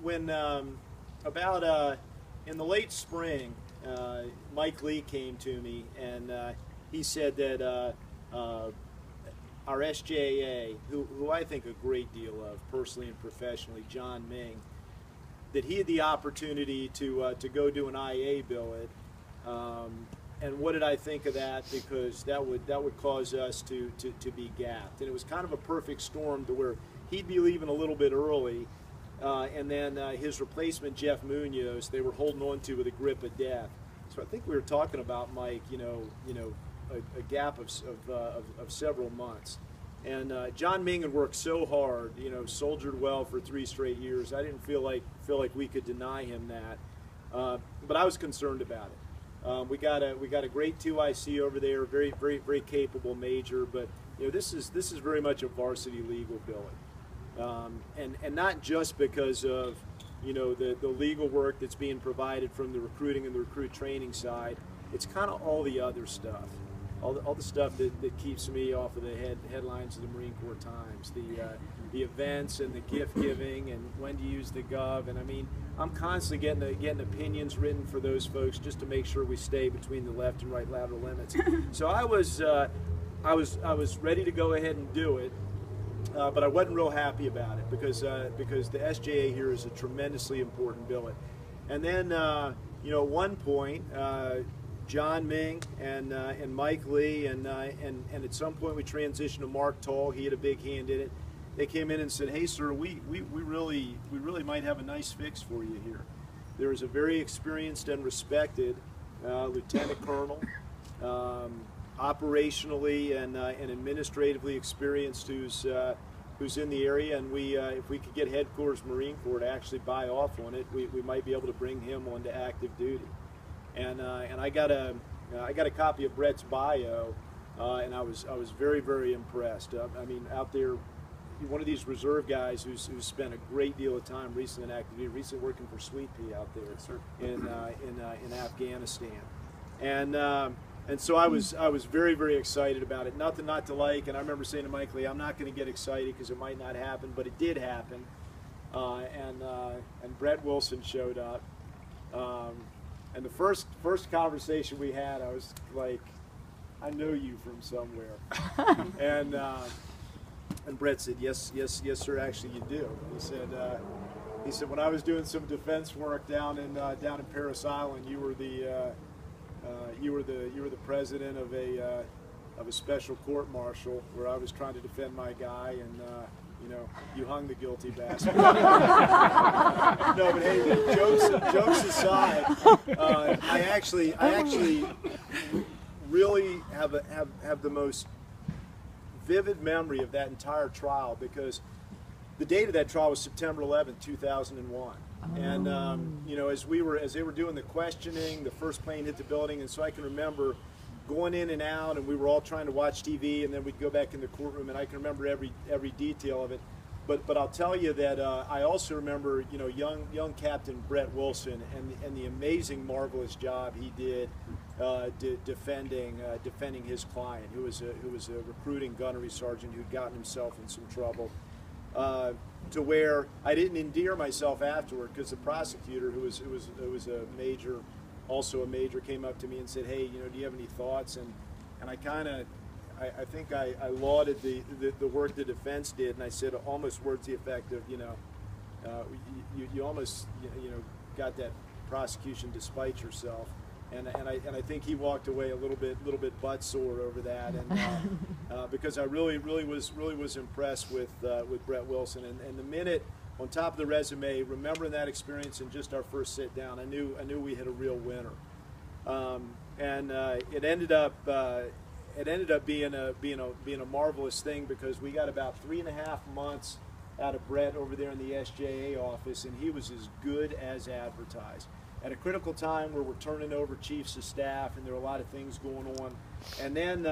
When about in the late spring, Mike Lee came to me and he said that our SJA, who I think a great deal of personally and professionally, John Ming, that he had the opportunity to go do an IA billet. And what did I think of that? Because that would cause us to be gapped. And it was kind of a perfect storm to where he'd be leaving a little bit early, and then his replacement, Jeff Munoz, they were holding on to with a grip of death. So I think we were talking about, Mike, a gap of several months. And John Ming had worked so hard, soldiered well for 3 straight years. I didn't feel like we could deny him that, but I was concerned about it. We got a great 2IC over there, very very capable major, but this is very much a varsity legal billet, and not just because of the legal work that's being provided from the recruiting and the recruit training side. It's kind of all the other stuff. All the stuff that keeps me off of the headlines of the Marine Corps Times, the events and the gift giving and when to use the gov. And I mean, I'm constantly getting opinions written for those folks just to make sure we stay between the left and right lateral limits. So I was ready to go ahead and do it, but I wasn't real happy about it because the SJA here is a tremendously important billet. And then at one point. John Ming and Mike Lee and at some point we transitioned to Mark Toll. He had a big hand in it. They came in and said, "Hey, sir, we really might have a nice fix for you here. There is a very experienced and respected lieutenant colonel, operationally and administratively experienced, who's in the area, and if we could get Headquarters Marine Corps to actually buy off on it, we might be able to bring him onto active duty." And I got a copy of Brett's bio, and I was very very impressed. I mean, out there, one of these reserve guys who's spent a great deal of time recently in active duty, recently working for Sweet Pea out there in Afghanistan, and so I was very very excited about it. Nothing not to like, and I remember saying to Mike Lee, "I'm not going to get excited because it might not happen," but it did happen, and Brett Wilson showed up. And the first conversation we had, I was like, "I know you from somewhere," and Brett said, "Yes, sir. Actually, you do." He said, "When I was doing some defense work down in Parris Island, you were the president of a special court martial where I was trying to defend my guy, and you hung the guilty bastard." No, but hey, jokes aside, I actually really have the most vivid memory of that entire trial, because the date of that trial was September 11th, 2001. And as they were doing the questioning, the first plane hit the building, and so I can remember going in and out, and we were all trying to watch TV, and then we'd go back in the courtroom, and I can remember every detail of it. But I'll tell you that I also remember young Captain Brett Wilson and the amazing, marvelous job he did defending his client, who was a recruiting gunnery sergeant who'd gotten himself in some trouble, to where I didn't endear myself afterward, because the prosecutor, who was a major, also a major, came up to me and said, "Hey, do you have any thoughts?" And I think I lauded the work the defense did, and I said almost words to the effect of, you almost got that prosecution despite yourself, and I think he walked away a little bit butt sore over that, and because I really was impressed with Brett Wilson, and the minute on top of the resume, remembering that experience in just our first sit down, I knew we had a real winner, and it ended up being a marvelous thing, because we got about 3.5 months out of Brett over there in the SJA office, and he was as good as advertised. At a critical time where we're turning over chiefs of staff and there are a lot of things going on, and then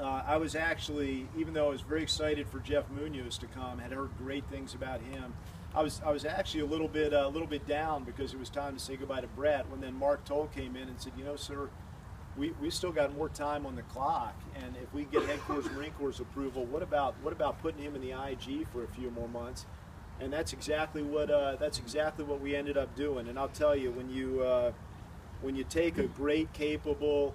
I was actually, even though I was very excited for Jeff Munoz to come, had heard great things about him, I was actually a little bit down, because it was time to say goodbye to Brett, when then Mark Toll came in and said, "Sir, we've still got more time on the clock, and if we get Headquarters Marine Corps approval, what about putting him in the IG for a few more months?" and that's exactly what we ended up doing. And I'll tell you, when you take a great, capable,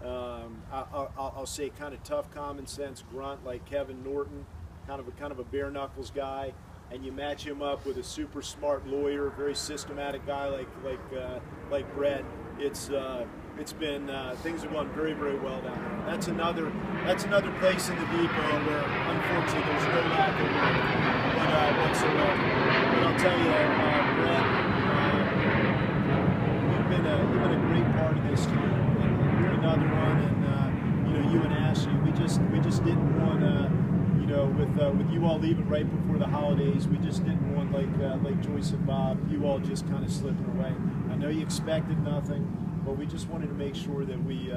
I'll say kind of tough, common sense grunt like Kevin Norton, kind of a bare knuckles guy, and you match him up with a super smart lawyer, very systematic guy like Brett, it's been things have gone very, very well down there. That's another place in the depot where unfortunately there's no lack of work whatsoever. But I'll tell you, Brett, you've been a great part of this team, and you're another one. And you and Ashley, we just didn't want with you all leaving right before the holidays, we just didn't want like Joyce and Bob, you all just kind of slipping away. I know you expected nothing, but we just wanted to make sure that we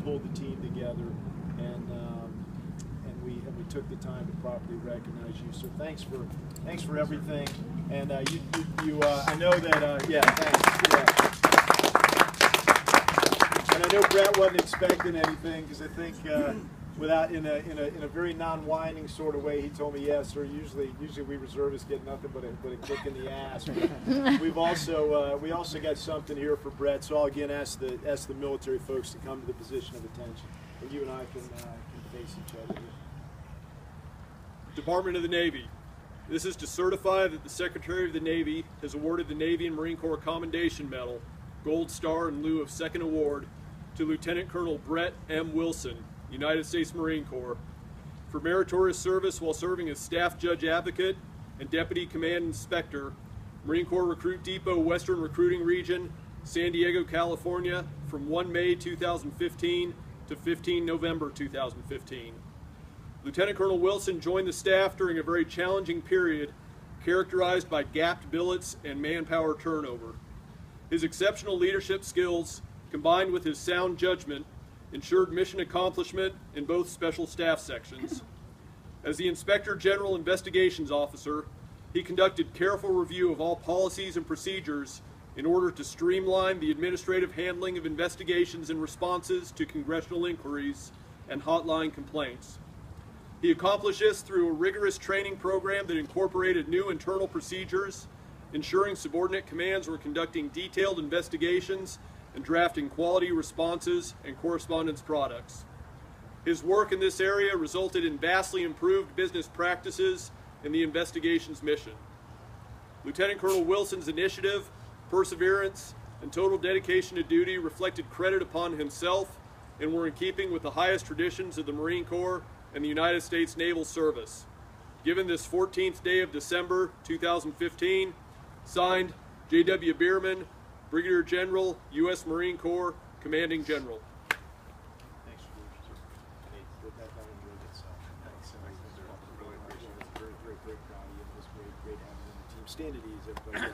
pulled the team together, and we took the time to properly recognize you. So thanks for everything. And I know that thanks. Yeah. And I know Brett wasn't expecting anything, because I think in a very non-whining sort of way, he told me, yes, sir. Usually we reservists get nothing but a kick in the ass. But we also got something here for Brett. So I'll again ask the military folks to come to the position of attention, and you and I can face each other here. Department of the Navy. This is to certify that the Secretary of the Navy has awarded the Navy and Marine Corps Commendation Medal, Gold Star in lieu of second award, to Lieutenant Colonel Brett M. Wilson, United States Marine Corps, for meritorious service while serving as Staff Judge Advocate and Deputy Command Inspector, Marine Corps Recruit Depot Western Recruiting Region, San Diego, California, from 1 May 2015 to 15 November 2015. Lieutenant Colonel Wilson joined the staff during a very challenging period characterized by gapped billets and manpower turnover. His exceptional leadership skills, combined with his sound judgment, ensured mission accomplishment in both special staff sections. As the Inspector General Investigations Officer, he conducted careful review of all policies and procedures in order to streamline the administrative handling of investigations and responses to congressional inquiries and hotline complaints. He accomplished this through a rigorous training program that incorporated new internal procedures, ensuring subordinate commands were conducting detailed investigations and drafting quality responses and correspondence products. His work in this area resulted in vastly improved business practices in the investigations mission. Lieutenant Colonel Wilson's initiative, perseverance, and total dedication to duty reflected credit upon himself and were in keeping with the highest traditions of the Marine Corps and the United States Naval Service. Given this 14th day of December 2015, signed J.W. Bierman, Brigadier General, U.S. Marine Corps, Commanding General. Thanks for your service. That one really gets thanks. Really appreciate it. Very, very, very proud of you. It was great having you on the team. Stand at ease, everybody.